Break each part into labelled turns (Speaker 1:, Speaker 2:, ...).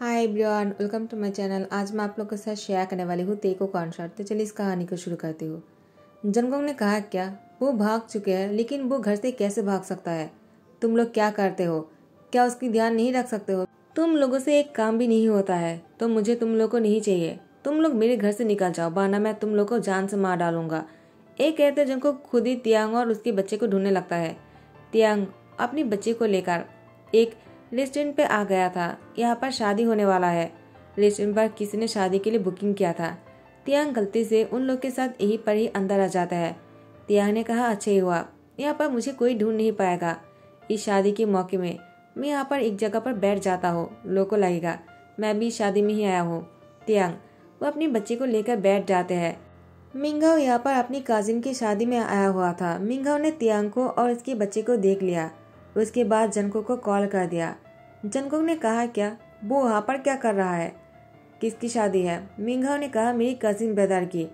Speaker 1: Hi everyone, welcome to my channel. आज मैं आप लोगों के साथ शेयर करने वाली हूँ तेको कॉन्सर्ट। तो चलिए इस कहानी को शुरू करती हूँ। जंगकोक ने कहा, क्या वो भाग चुके हैं, लेकिन वो घर से कैसे भाग सकता है? तुम लोग क्या करते हो? क्या उसकी ध्यान नहीं रख सकते हो? तुम लोगों से एक काम भी नहीं होता है, तो मुझे तुम लोग को नहीं चाहिए। तुम लोग मेरे घर से निकल जाओ, वरना मैं तुम लोग को जान से मार डालूंगा। एक कहते जंगकोक खुद ही तियांग और उसके बच्चे को ढूंढने लगता है। तियांग अपनी बच्ची को लेकर एक रेस्टोरेंट पे आ गया था। यहाँ पर शादी होने वाला है। रेस्टोरेंट पर किसी ने शादी के लिए बुकिंग किया था। तियांग गलती से उन लोग के साथ यहीं पर ही अंदर आ जाता है। तियांग ने कहा, अच्छा ही हुआ, यहाँ पर मुझे कोई ढूंढ नहीं पाएगा। इस शादी के मौके में मैं यहाँ पर एक जगह पर बैठ जाता हूँ, लोगों को लगेगा मैं भी शादी में ही आया हूँ। तियांग वो अपनी बच्ची को लेकर बैठ जाते हैं। मिंगाओ यहाँ पर अपनी काजिन की शादी में आया हुआ था। मिंगाओ ने तियांग को और उसके बच्चे को देख लिया। उसके बाद जंगकोक को कॉल कर दिया। जंगकोक ने कहा, क्या वो वहाँ पर क्या कर रहा है? किसकी शादी है? मिंगाओ ने कहा, मेरी कजिन ब्रदर की।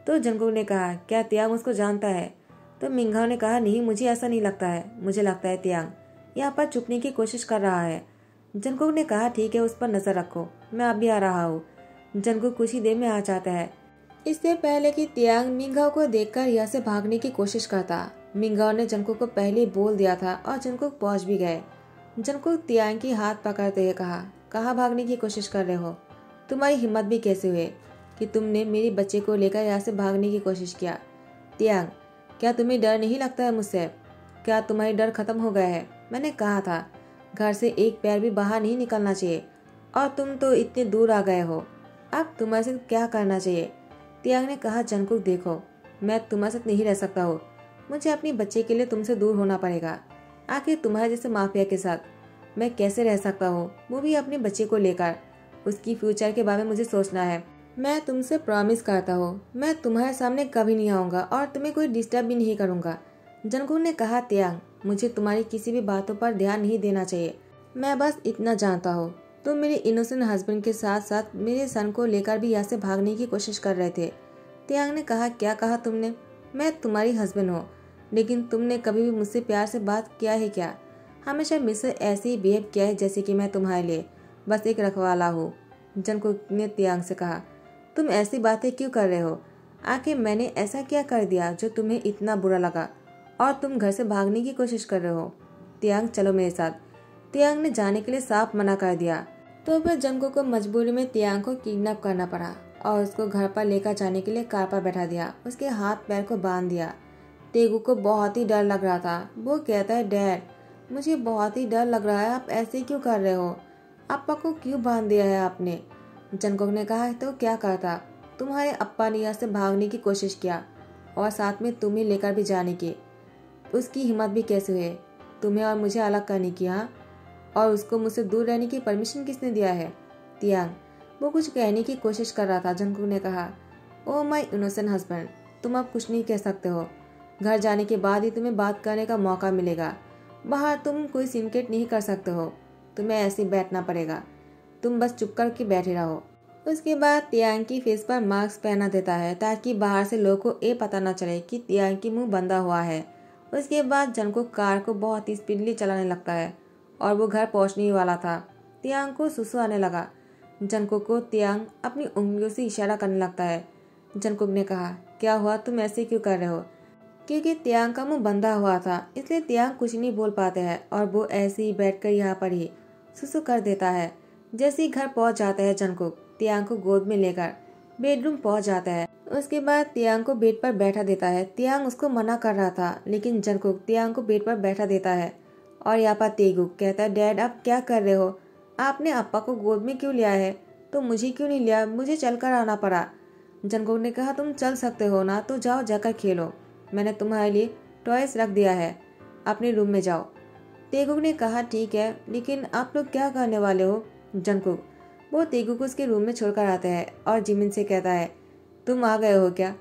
Speaker 1: तो जंगकोक ने कहा, क्या तियांग उसको जानता है? तो मिंगाओ ने कहा, नहीं, मुझे ऐसा नहीं लगता है। मुझे लगता है तियांग यहाँ पर छुपने की कोशिश कर रहा है। जंगकोक ने कहा, ठीक है, उस पर नजर रखो, मैं अभी आ रहा हूँ। जंगकोक कुछ ही देर में आ जाता है। इससे पहले कि तियांग मिंगाओ को देखकर यहाँ से भागने की कोशिश करता, मिंगाओ ने जंगकोक को पहले ही बोल दिया था और जंगकोक पहुंच भी गए। जंगकोक तियांग की हाथ पकड़ते हुए कहा, कहाँ भागने की कोशिश कर रहे हो? तुम्हारी हिम्मत भी कैसे हुई कि तुमने मेरी बच्चे को लेकर यहाँ से भागने की कोशिश किया? तियांग, क्या तुम्हें डर नहीं लगता है मुझसे? क्या तुम्हारी डर खत्म हो गया है? मैंने कहा था घर से एक पैर भी बाहर नहीं निकलना चाहिए, और तुम तो इतने दूर आ गए हो। अब तुम्हारे साथ क्या करना चाहिए? तियांग ने कहा, जंगकोक देखो, मैं तुम्हारे साथ नहीं रह सकता हूँ। मुझे अपनी बच्चे के लिए तुमसे दूर होना पड़ेगा। आखिर तुम्हारे जैसे माफिया के साथ मैं कैसे रह सकता हूँ, वो भी अपने बच्चे को लेकर? उसकी फ्यूचर के बारे में मुझे सोचना है। मैं तुमसे प्रॉमिस करता हूँ, मैं तुम्हारे सामने कभी नहीं आऊँगा और तुम्हें कोई डिस्टर्ब भी नहीं करूँगा। जंगकोक ने कहा, तियांग, मुझे तुम्हारी किसी भी बातों पर ध्यान नहीं देना चाहिए। मैं बस इतना जानता हूँ, तुम मेरे इनोसेंट हस्बैंड के साथ साथ मेरे सन को लेकर भी यहाँ से भागने की कोशिश कर रहे थे। तियांग ने कहा, क्या कहा तुमने? मैं तुम्हारी हस्बैंड हूँ, लेकिन तुमने कभी भी मुझसे प्यार से बात किया है क्या? हमेशा मुझसे ऐसे ही बिहेव किया है जैसे कि मैं तुम्हारे लिए बस एक रखवाला हूँ। जंगकोक ने तियांग से कहा, तुम ऐसी बातें क्यों कर रहे हो? आखिर मैंने ऐसा क्या कर दिया जो तुम्हें इतना बुरा लगा और तुम घर से भागने की कोशिश कर रहे हो? तियांग, चलो मेरे साथ। तियांग ने जाने के लिए साफ मना कर दिया। तो फिर जंगकोक को मजबूरी में तियांग को किडनैप करना पड़ा और उसको घर पर लेकर जाने के लिए कार पर बैठा दिया। उसके हाथ पैर को बांध दिया। तेगू को बहुत ही डर लग रहा था। वो कहता है, डैड, मुझे बहुत ही डर लग रहा है, आप ऐसे क्यों कर रहे हो? अप्पा को क्यों बांध दिया है आपने? जंगकोक ने कहा, तो क्या करता? तुम्हारे अप्पा ने यहाँ से भागने की कोशिश किया और साथ में तुम्हें लेकर भी जाने की। उसकी हिम्मत भी कैसे हुई तुम्हें और मुझे अलग करने की? हाँ, और उसको मुझसे दूर रहने की परमिशन किसने दिया है? तियांग वो कुछ कहने की कोशिश कर रहा था। जंगकोक ने कहा, ओ माय इनोसेंट हस्बैंड, तुम अब कुछ नहीं कह सकते हो। घर जाने के बाद ही तुम्हें बात करने का मौका मिलेगा। बाहर तुम कोई सिंकेट नहीं कर सकते हो। तुम्हें ऐसे ही बैठना पड़ेगा। तुम बस चुप करके बैठे रहो। उसके बाद तियांग की फेस पर मास्क पहना देता है ताकि बाहर से लोगों को ये पता न चले कि तियांग की मुंह बंधा हुआ है। उसके बाद जंगकोक कार को बहुत ही स्पीडली चलाने लगता है और वो घर पहुंचने ही वाला था। तियांग को सुसु आने लगा। जंगकोक को तियांग अपनी उंगलियों से इशारा करने लगता है। जंगकोक ने कहा, क्या हुआ, तुम ऐसे क्यों कर रहे हो? क्योंकि तियांग का मुंह बंधा हुआ था, इसलिए तियांग कुछ नहीं बोल पाते हैं और वो ऐसे ही बैठकर यहाँ पर ही सुसु कर देता है। जैसे ही घर पहुंच जाता है, जंगकोक तियांग को गोद में लेकर बेडरूम पहुंच जाता है। उसके बाद तियांग को बेड पर बैठा देता है। तियांग उसको मना कर रहा था, लेकिन जंगकोक तियांग को बेड पर बैठा देता है। और यहाँ पर तेगुक कहता है, डैड, आप क्या कर रहे हो? आपने अप्पा को गोद में क्यों लिया है? तो मुझे क्यों नहीं लिया? मुझे चलकर आना पड़ा। जंगकोक ने कहा, तुम चल सकते हो ना, तो जाओ जाकर खेलो। मैंने तुम्हारे लिए टॉयस रख दिया है, अपने रूम में जाओ। तेगुक ने कहा, ठीक है, लेकिन आप लोग क्या करने वाले हो? जंगकोक वो तेगुक को उसके रूम में छोड़कर आता है और जिमिन से कहता है, तुम आ गए हो क्या?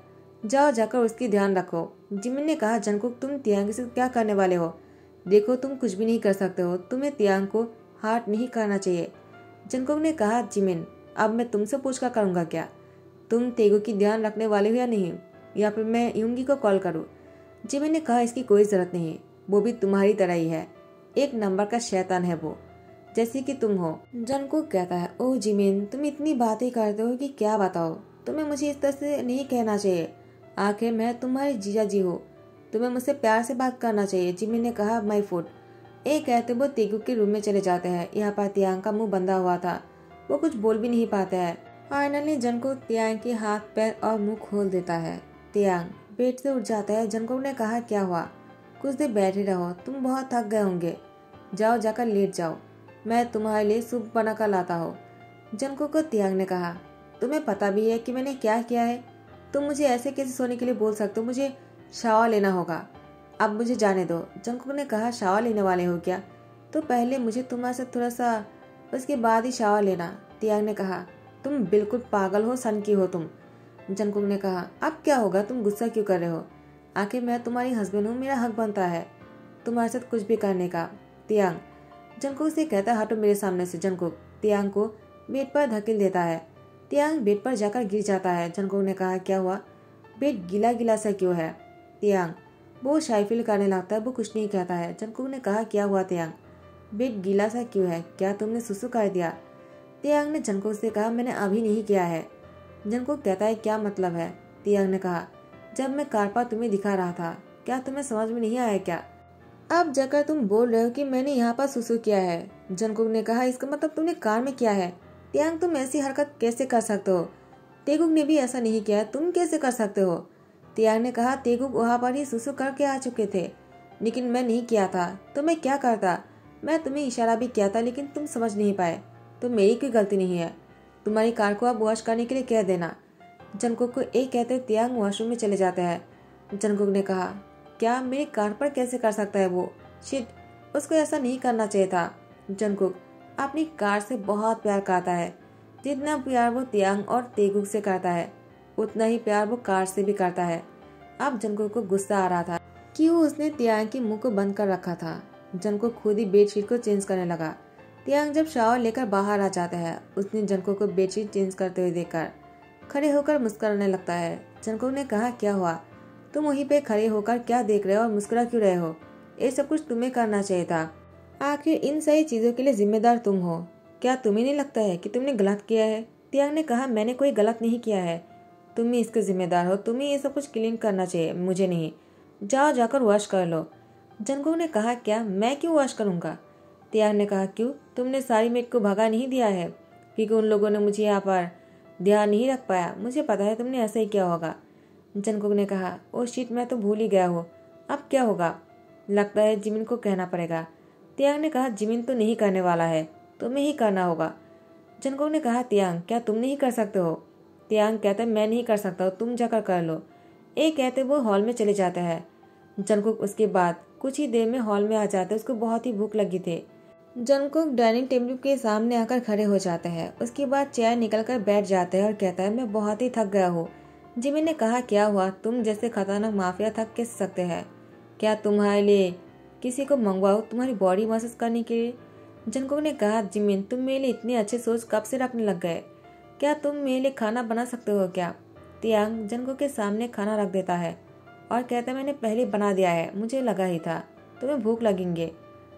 Speaker 1: जाओ जाकर उसकी ध्यान रखो। जिमिन ने कहा, जंगकोक, तुम तियांग से क्या करने वाले हो? देखो, तुम कुछ भी नहीं कर सकते हो। तुम्हें तियांग को हार्ट नहीं करना चाहिए। जंगकोक ने कहा, जिमिन, अब मैं तुमसे पूछकर करूंगा क्या? तुम तेगु की ध्यान रखने वाले हो या नहीं, या फिर मैं यूंगी को कॉल करूं? जिमिन ने कहा, इसकी कोई जरूरत नहीं, वो भी तुम्हारी तरह ही है, एक नंबर का शैतान है वो। जैसी कि तुम हो। जंगकुक कहता है, ओह जिमिन, तुम इतनी बातें करते हो कि क्या बताओ। तुम्हें मुझे इस तरह से नहीं कहना चाहिए। आखिर मैं तुम्हारी जीजा जी हूँ। तुम्हें मुझसे प्यार से बात करना चाहिए। जिमिन ने कहा, माई फूड। एक कहते वो तेगुक के रूम में चले जाते हैं। यहाँ पर तियांग का मुंह बंधा हुआ था, वो कुछ बोल भी नहीं पाता है। फाइनली जंगकुक तियांग के हाथ पैर और मुंह खोल देता है। तियांग बेड से उठ जाता है। जंगकुक ने कहा, क्या हुआ? कुछ देर बैठे रहो, तुम बहुत थक गए होंगे। जाओ जाकर लेट जाओ, मैं तुम्हारे लिए सूप बनाकर लाता हूँ। जंगकुक को तियांग ने कहा, तुम्हें पता भी है कि मैंने क्या किया है? तुम मुझे ऐसे कैसे सोने के लिए बोल सकते हो? मुझे शावर लेना होगा, अब मुझे जाने दो। जंगकुक ने कहा, शावर लेने वाले हो क्या? तो पहले मुझे तुम्हारे साथ थोड़ा सा, उसके बाद ही शावर लेना। तियांग ने कहा, तुम बिल्कुल पागल हो, सन की हो तुम। जंगकुक ने कहा, अब क्या होगा, तुम गुस्सा क्यों कर रहे हो? आखिर मैं तुम्हारी हस्बैंड हूँ, मेरा हक बनता है तुम्हारे साथ कुछ भी करने का। तियांग जंगकुक से कहता है, हटो मेरे सामने से। जंगकुक तियांग को बेड पर धकेल देता है। तियांग बेड पर जाकर गिर जाता है। जंगकुक ने कहा, क्या हुआ? बेड गीला गीला सा क्यों है? तियांग वो शाय फील करने लगता है, वो कुछ नहीं कहता है। जंगकुक ने कहा, क्या हुआ तियांग? बेड गीला सा क्यों है? क्या तुमने सुसु कर दिया? तियांग ने जंगकुक से कहा, मैंने अभी नहीं किया है। जंगकुक कहता है, क्या मतलब है? तियांग ने कहा, जब मैं कार पर तुम्हें दिखा रहा था, क्या तुम्हें समझ में नहीं आया क्या? अब जाकर तुम बोल रहे हो कि मैंने यहाँ पर सुसु किया है। जंगकुक ने कहा, इसका मतलब तुमने कार में किया है। तियांग तुम ऐसी हरकत कैसे कर सकते हो? तेगुक ने भी ऐसा नहीं किया, तुम कैसे कर सकते हो? तियांग ने कहा, तेगुक वहाँ पर ही सुसु करके आ चुके थे, लेकिन मैं नहीं किया था, तो मैं क्या करता? मैं तुम्हें इशारा भी किया था, लेकिन तुम समझ नहीं पाए। तो मेरी कोई गलती नहीं है। तुम्हारी कार को आप वॉश करने के लिए कह देना। जंगकुक को एक कहते तियांग वॉशरूम में चले जाते हैं। जंगकुक ने कहा, क्या मेरी कार पर कैसे कर सकता है वो? शिट, उसको ऐसा नहीं करना चाहिए था। जंगकुक अपनी कार से बहुत प्यार करता है। जितना प्यार वो तियांग और तेगुक से करता है, उतना ही प्यार वो कार से भी करता है। अब जंगकुक को गुस्सा आ रहा था कि वो उसने तियांग के मुंह को बंद कर रखा था। जंगकुक खुद ही बेडशीट को चेंज करने लगा। तियांग जब शावर लेकर बाहर आ जाता है, उसने जंगकुक को बेडशीट चेंज करते हुए देखकर खड़े होकर मुस्कुराने लगता है। जंगकुक ने कहा, क्या हुआ? तुम वहीं पे खड़े होकर क्या देख रहे हो और मुस्कुरा क्यों रहे हो? ये सब कुछ तुम्हें करना चाहिए था। आखिर इन सही चीजों के लिए जिम्मेदार तुम हो। क्या तुम्हें नहीं लगता है कि तुमने गलत किया है? तियांग ने कहा, मैंने कोई गलत नहीं किया है, तुम ही इसके जिम्मेदार हो। तुम्हें ये सब कुछ क्लीन करना चाहिए, मुझे नहीं। जाओ जाकर वॉश कर लो। जंगकुक ने कहा, क्या मैं क्यों वॉश करूंगा? तियांग ने कहा, क्यों? तुमने सारी मेट को भगा नहीं दिया है क्योंकि उन लोगों ने मुझे यहाँ पर ध्यान नहीं रख पाया? मुझे पता है तुमने ऐसा ही किया होगा। जंगकुक ने कहा, ओ शिट, मैं तो भूल ही गया हूँ। अब क्या होगा? लगता है जिमिन को कहना पड़ेगा। तियांग ने कहा, जिमिन तो नहीं करने वाला है, तुम्हें ही करना होगा। जंगकुक ने कहा, तियांग क्या तुम नहीं कर सकते हो? तियांग कहता, मैं नहीं कर सकता, तुम जाकर कर लो। एक कहते वो हॉल में चले जाता है। जंगकुक उसके बाद कुछ ही देर में हॉल में आ जाता है। उसको बहुत ही भूख लगी थी। जंगकुक डाइनिंग टेबल के सामने आकर खड़े हो जाते हैं। उसके बाद चेयर निकलकर बैठ जाता है और कहता है, मैं बहुत ही थक गया हूँ। जिमिन ने कहा, क्या हुआ? तुम जैसे खतरनाक माफिया थक कैसे सकते हैं? क्या तुम्हारे लिए किसी को मंगवाओ तुम्हारी बॉडी मसाज करने के लिए? जंगकुक ने कहा, जिमिन तुम मेरे लिए इतनी अच्छी सोच कब से रखने लग गए? क्या तुम मेरे लिए खाना बना सकते हो क्या? तियांग जंगकुक के सामने खाना रख देता है और कहता है, मैंने पहले बना दिया है, मुझे लगा ही था तुम्हें भूख लगेंगे।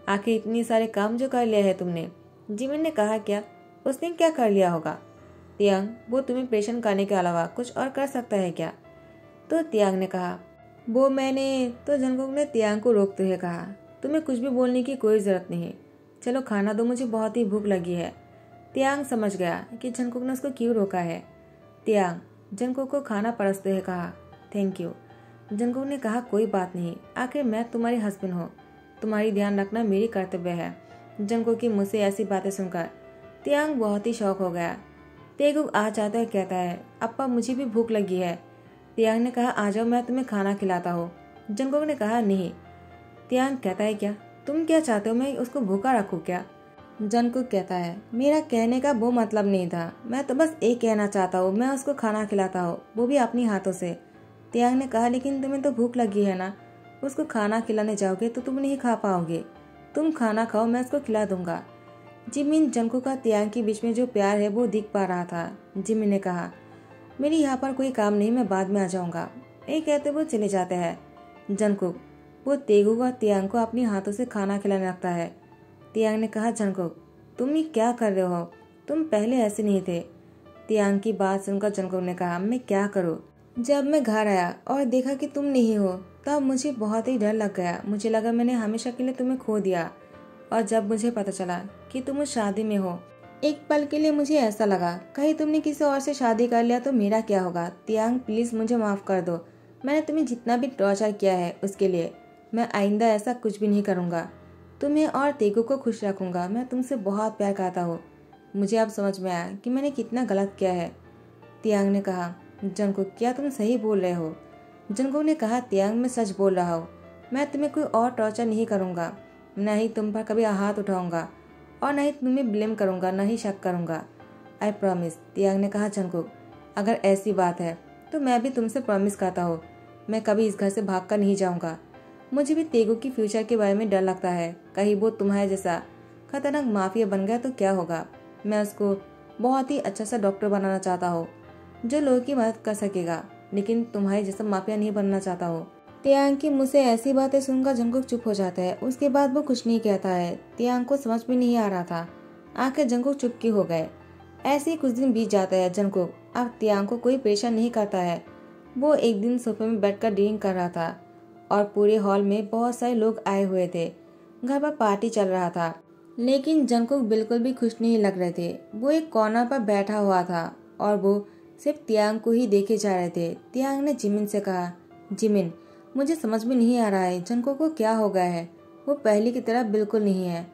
Speaker 1: आखिर इतनी सारे काम जो कर लिया है तुमने। जिमिन ने कहा, क्या उसने क्या कर लिया होगा? तियांग वो तुम्हें परेशान करने के अलावा कुछ और कर सकता है क्या? तो तियांग ने कहा, वो मैंने। तो जंगकुक ने तियांग को रोकते हुए कहा, तुम्हें कुछ भी बोलने की कोई जरूरत नहीं, चलो खाना दो, मुझे बहुत ही भूख लगी है। तियांग समझ गया कि जंगकुक ने उसको क्यों रोका है। तियांग जंगकुक को खाना परोसते हुए कहा, थैंक यू। जंगकुक ने कहा, कोई बात नहीं, आखिर मैं तुम्हारी हस्बैंड हूँ, तुम्हारी ध्यान रखना मेरी कर्तव्य है। जंगकुक की मुझसे ऐसी बातें सुनकर तियांग बहुत ही शौक हो गया। तेगुक आ जाता है, कहता है, अप्पा मुझे भी भूख लगी है। तियांग ने कहा, आ जाओ मैं तुम्हें खाना खिलाता हूँ। जंगकुक ने कहा, नहीं। तियांग कहता है, क्या तुम क्या चाहते हो, मैं उसको भूखा रखूँ क्या? जंगकुक कहता है, मेरा कहने का वो मतलब नहीं था, मैं तो बस एक कहना चाहता हूँ, मैं उसको खाना खिलाता हूँ, वो भी अपनी हाथों से। तियांग ने कहा, लेकिन तुम्हें तो भूख लगी है ना, उसको खाना खिलाने जाओगे तो तुम नहीं खा पाओगे, तुम खाना खाओ, मैं उसको खिला दूंगा। जिमिन जंगकुक का तियांग के बीच में जो प्यार है वो दिख पा रहा था। जिमिन ने कहा, मेरी यहाँ पर कोई काम नहीं, मैं बाद में आ जाऊंगा। एक कहते वो चले जाते हैं। जंगकुक वो तेगुक और तियांग को अपनी हाथों से खाना खिलाने लगता है। तियांग ने कहा, जंगकुक तुम ये क्या कर रहे हो? तुम पहले ऐसे नहीं थे। तियांग की बात सुनकर जंगकुक ने कहा, मैं क्या करूँ? जब मैं घर आया और देखा कि तुम नहीं हो तब मुझे बहुत ही डर लग गया। मुझे लगा मैंने हमेशा के लिए तुम्हें खो दिया। और जब मुझे पता चला कि तुम उस शादी में हो, एक पल के लिए मुझे ऐसा लगा कहीं तुमने किसी और से शादी कर लिया तो मेरा क्या होगा। तियांग प्लीज मुझे माफ कर दो। मैंने तुम्हें जितना भी टॉर्चर किया है उसके लिए मैं आइंदा ऐसा कुछ भी नहीं करूँगा। तुम्हें और तेगू को खुश रखूंगा। मैं तुमसे बहुत प्यार करता हूँ। मुझे अब समझ में आया कि मैंने कितना गलत किया है। तियांग ने कहा, जंगकुक क्या तुम सही बोल रहे हो? जंगकुक ने कहा, तियांग मैं सच बोल रहा हूँ। मैं तुम्हें कोई और टॉर्चर नहीं करूँगा, न ही तुम पर कभी हाथ उठाऊंगा और न ही तुम्हें ब्लेम करूँगा, न ही शक करूँगा। I promise. तियांग ने कहा, जंगकुक अगर ऐसी बात है तो मैं भी तुमसे प्रॉमिस करता हूँ मैं कभी इस घर से भाग कर नहीं जाऊँगा। मुझे भी तेगू की फ्यूचर के बारे में डर लगता है। कहीं वो तुम्हारे जैसा खतरनाक माफिया बन गया तो क्या होगा। मैं उसको बहुत ही अच्छा सा डॉक्टर बनाना चाहता हूँ जो लोगों की मदद कर सकेगा, लेकिन तुम्हारे जैसा माफिया नहीं बनना चाहता हूँ। तियांग की मुझसे ऐसी बातें सुनकर जंगकुक चुप हो जाता है। उसके बाद वो कुछ नहीं कहता है। तियांग को समझ में नहीं आ रहा था। आखिर जंगकुक चुप हो गए। ऐसे ही कुछ दिन बीत जाता है। जंगकुक अब तियांग को कोई परेशान नहीं करता है। वो एक दिन सोफे में बैठकर ड्रिंक कर रहा था और पूरे हॉल में बहुत सारे लोग आए हुए थे। घर पर पार्टी चल रहा था, लेकिन जंगकुक बिल्कुल भी खुश नहीं लग रहे थे। वो एक कॉर्नर पर बैठा हुआ था और वो सिर्फ तियांग को ही देखे जा रहे थे। तियांग ने जिमिन से कहा, जिमिन मुझे समझ में नहीं आ रहा है जंगकुक को क्या हो गया है। वो पहले की तरह बिल्कुल नहीं है।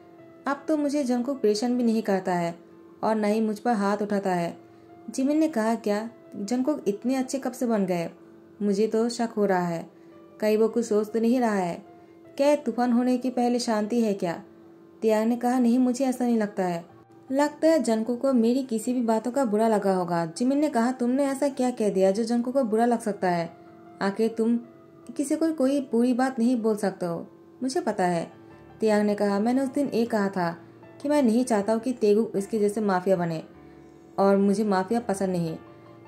Speaker 1: अब तो मुझे जंगकुक परेशान भी नहीं करता है और न ही मुझ पर हाथ उठाता है। जिमिन ने कहा, क्या जंगकुक इतने अच्छे कब से बन गए? मुझे तो शक हो रहा है। कहीं वो कुछ सोच तो नहीं रहा है? क्या तूफान होने की पहले शांति है क्या? तियांग ने कहा, नहीं मुझे ऐसा नहीं लगता है। लगता है जंगकुक को मेरी किसी भी बातों का बुरा लगा होगा। जिमिन ने कहा, तुमने ऐसा क्या कह दिया जो जंगकुक को बुरा लग सकता है? आखिर तुम किसी को कोई बुरी बात नहीं बोल सकते हो। मुझे पता है। तियांग ने कहा, मैंने उस दिन ये कहा था कि मैं नहीं चाहता हूँ कि तेगू इसके जैसे माफिया बने और मुझे माफिया पसंद नहीं।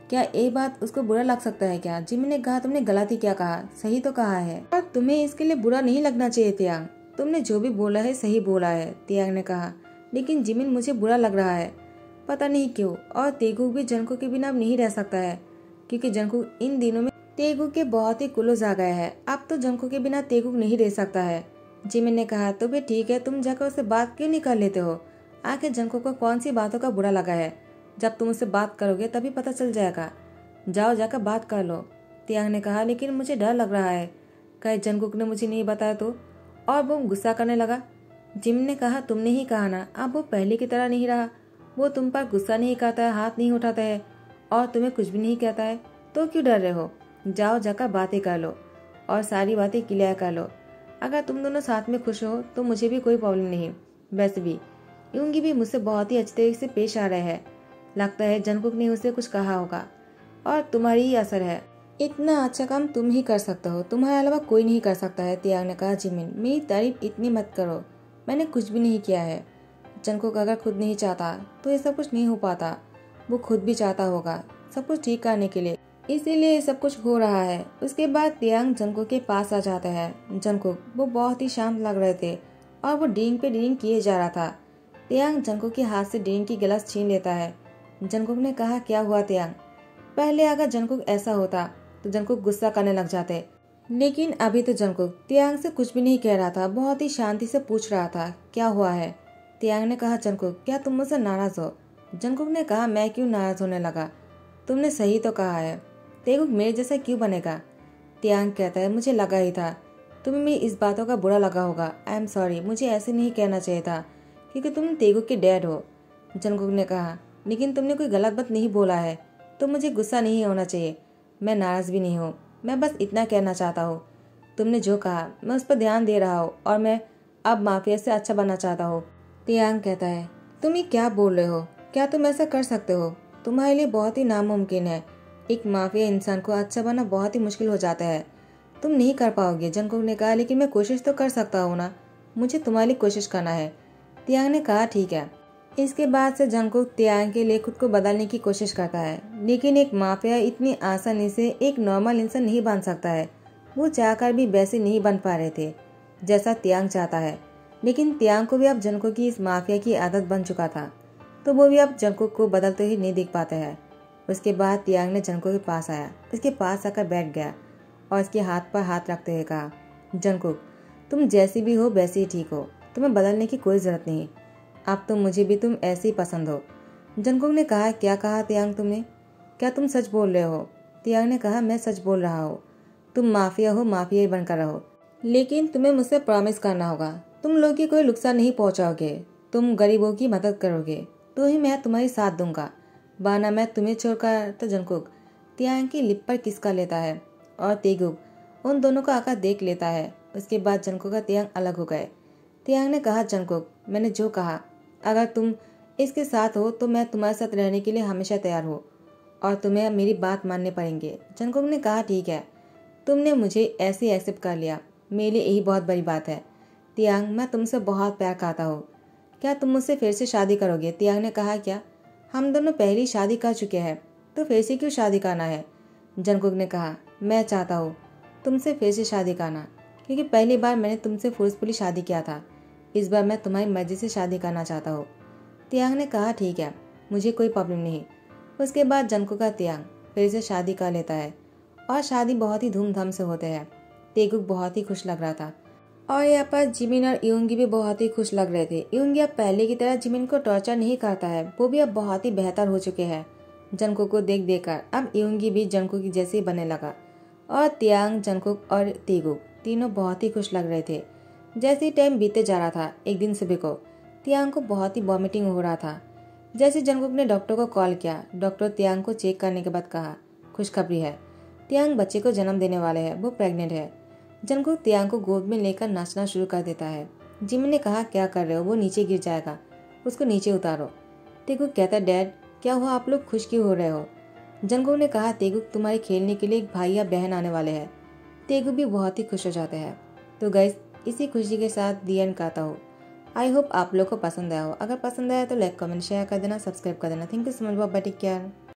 Speaker 1: क्या ये बात उसको बुरा लग सकता है क्या? जिमिन ने कहा, तुमने गलत ही क्या कहा, सही तो कहा है और तुम्हें इसके लिए बुरा नहीं लगना चाहिए। तियांग तुमने जो भी बोला है सही बोला है। तियांग ने कहा, लेकिन जिमिन मुझे बुरा लग रहा है, पता नहीं क्यों। और तेगू भी जंगकुक के बिना अब नहीं रह सकता है क्योंकि जंगकुक इन दिनों में तेगू के बहुत ही क्लोज आ गया है। अब तो जंगकुक के बिना तेगू नहीं रह सकता है। जिमिन ने कहा, तो भी ठीक है, तुम जाकर उससे बात क्यों नहीं कर लेते हो? आखिर जंगकुक को कौन सी बातों का बुरा लगा है? जब तुम उससे बात करोगे तभी पता चल जाएगा। जाओ जाकर बात कर लो। तियांग ने कहा, लेकिन मुझे डर लग रहा है, कहीं जंगकुक ने मुझे नहीं बताया तो। और वो गुस्सा करने लगा। जिमिन ने कहा, तुमने ही कहा ना, अब वो पहले की तरह नहीं रहा। वो तुम पर गुस्सा नहीं करता है, हाथ नहीं उठाता है और तुम्हें कुछ भी नहीं कहता है, तो क्यों डर रहे हो? जाओ जाकर बातें कर लो और सारी बातें क्लियर कर लो। अगर तुम दोनों साथ में खुश हो तो मुझे भी कोई प्रॉब्लम नहीं। वैसे भी यूंगी भी मुझसे बहुत ही अच्छे तरीके से पेश आ रहे हैं। लगता है जंगकुक ने उसे कुछ कहा होगा और तुम्हारी ही असर है। इतना अच्छा काम तुम ही कर सकते हो, तुम्हारे अलावा कोई नहीं कर सकता है। तियांग ने कहा, जिमिन मेरी तारीफ इतनी मत करो, मैंने कुछ भी नहीं किया है। जंगकुक अगर खुद नहीं चाहता तो ये सब कुछ नहीं हो पाता। वो खुद भी चाहता होगा सब कुछ ठीक करने के लिए, इसीलिए ये सब कुछ हो रहा है। उसके बाद तियांग जंगकुक के पास आ जाता है। जंगकुक वो बहुत ही शांत लग रहे थे और वो ड्रिंक पे ड्रिंक किए जा रहा था। तियांग जंगकुक के हाथ से ड्रिंक की गिलास छीन लेता है। जंगकुक ने कहा, क्या हुआ तियांग? पहले अगर जंगकुक ऐसा होता तो जंगकुक गुस्सा करने लग जाते, लेकिन अभी तो जंगकुक तियांग से कुछ भी नहीं कह रहा था, बहुत ही शांति से पूछ रहा था, क्या हुआ है? तियांग ने कहा, जंगकुक क्या तुम मुझसे नाराज हो? जंगकुक ने कहा, मैं क्यों नाराज होने लगा? तुमने सही तो कहा है, तेगुक मेरे जैसा क्यों बनेगा? तियांग कहता है, मुझे लगा ही था तुम्हें मेरी इस बातों का बुरा लगा होगा। आई एम सॉरी, मुझे ऐसे नहीं कहना चाहिए था क्योंकि तुम तेगुक के डैड हो। जंगकुक ने कहा, लेकिन तुमने कोई गलत बात नहीं बोला है तो मुझे गुस्सा नहीं होना चाहिए। मैं नाराज भी नहीं हूँ, मैं बस इतना कहना चाहता हूँ तुमने जो कहा मैं उस पर ध्यान दे रहा हूँ और मैं अब माफिया से अच्छा बनना चाहता हूँ। तियांग कहता है, तुम ये क्या बोल रहे हो? क्या तुम ऐसा कर सकते हो? तुम्हारे लिए बहुत ही नामुमकिन है। एक माफिया इंसान को अच्छा बनना बहुत ही मुश्किल हो जाता है, तुम नहीं कर पाओगे। जंगकुक ने कहा, लेकिन मैं कोशिश तो कर सकता हूँ ना, मुझे तुम्हारी कोशिश करना है। तियांग ने कहा, ठीक है। इसके बाद से जंगकुक तियांग के लिए खुद को बदलने की कोशिश करता है, लेकिन एक माफिया इतनी आसानी से एक नॉर्मल इंसान नहीं बन सकता है। वो चाहकर भी वैसे नहीं बन पा रहे थे जैसा तियांग चाहता है, लेकिन तियांग को भी अब जंगकुक की इस माफिया की आदत बन चुका था, तो वो भी अब जंगकुक को बदलते ही नहीं दिख पाते हैं। उसके बाद तियांग ने जंगकुक के पास आया, उसके पास आकर बैठ गया और उसके हाथ पर हाथ रखते हुए कहा, जंगकुक, तुम जैसी भी हो वैसी ही ठीक हो, तुम्हें बदलने की कोई जरूरत नहीं। अब तो मुझे भी तुम ऐसे ही पसंद हो। जंगकुक ने कहा, क्या कहा तियांग तुमने? क्या तुम सच बोल रहे हो? तियांग ने कहा, मैं सच बोल रहा हूँ। तुम माफिया हो, माफिया ही बनकर रहो, लेकिन तुम्हें मुझसे प्रॉमिस करना होगा, तुम लोग की कोई नुकसान नहीं पहुंचाओगे, तुम गरीबों की मदद करोगे, तो ही मैं तुम्हारी साथ दूंगा, वरना मैं तुम्हें छोड़कर। तो जंगकुक तियांग की लिप पर किस कर लेता है और तेगुक उन दोनों का आकर देख लेता है। उसके बाद जंगकुक का तियांग अलग हो गए। तियांग ने कहा, जंगकुक, मैंने जो कहा, अगर तुम इसके साथ हो तो मैं तुम्हारे साथ रहने के लिए हमेशा तैयार हूँ और तुम्हें मेरी बात मानने पड़ेंगे। जंगकुक ने कहा, ठीक है, तुमने मुझे ऐसे एक्सेप्ट कर लिया, मेरे लिए यही बहुत बड़ी बात है। तियांग, मैं तुमसे बहुत प्यार करता हूँ, क्या तुम मुझसे फिर से शादी करोगे? तियांग ने कहा, क्या हम दोनों पहली शादी कर चुके हैं, तो फिर से क्यों शादी करना है? जंगकुक ने कहा, मैं चाहता हूँ तुमसे फिर से शादी करना, क्योंकि पहली बार मैंने तुमसे फोर्सफुली शादी किया था, इस बार मैं तुम्हारी मर्जी से शादी करना चाहता हूँ। तियांग ने कहा, ठीक है, मुझे कोई प्रॉब्लम नहीं। उसके बाद जंगकुक का तियांग फिर से शादी कर लेता है और शादी बहुत ही धूमधाम से होते हैं। तेगुक बहुत ही खुश लग रहा था और यहाँ पर जिमिन और इयोंगी भी बहुत ही खुश लग रहे थे। इयोंगी अब पहले की तरह जिमिन को टॉर्चर नहीं करता है, वो भी अब बहुत ही बेहतर हो चुके हैं। जंगकुक को देख देकर अब इयोंगी भी जंगकुक की जैसे बनने लगा और तियांग, जंगकुक और तेगुक तीनों बहुत ही खुश लग रहे थे। जैसे ही टाइम बीते जा रहा था, एक दिन सुबह को तियांग को बहुत ही वॉमिटिंग हो रहा था। जैसे जंगकुक ने डॉक्टर को कॉल किया, डॉक्टर तियांग को चेक करने के बाद कहा, खुशखबरी है, तियांग बच्चे को जन्म देने वाले हैं, वो प्रेग्नेंट है। जंगकुक तियांग को गोद में लेकर नाचना शुरू कर देता है। जिमिन ने कहा, क्या कर रहे हो, वो नीचे गिर जाएगा, उसको नीचे उतारो। तेगुक कहता, डैड क्या हुआ, आप लोग खुश क्यों हो रहे हो? जंगकुक ने कहा, तेगुक तुम्हारे खेलने के लिए एक भाई या बहन आने वाले हैं। तेगुक भी बहुत ही खुश हो जाते हैं। तो गाइस, इसी खुशी के साथ दी एंड कहता हूँ। आई होप आप लोग को पसंद आया हो। अगर पसंद आया तो लाइक, कमेंट, शेयर कर देना, सब्सक्राइब कर देना। Thank you so much, bye, take care.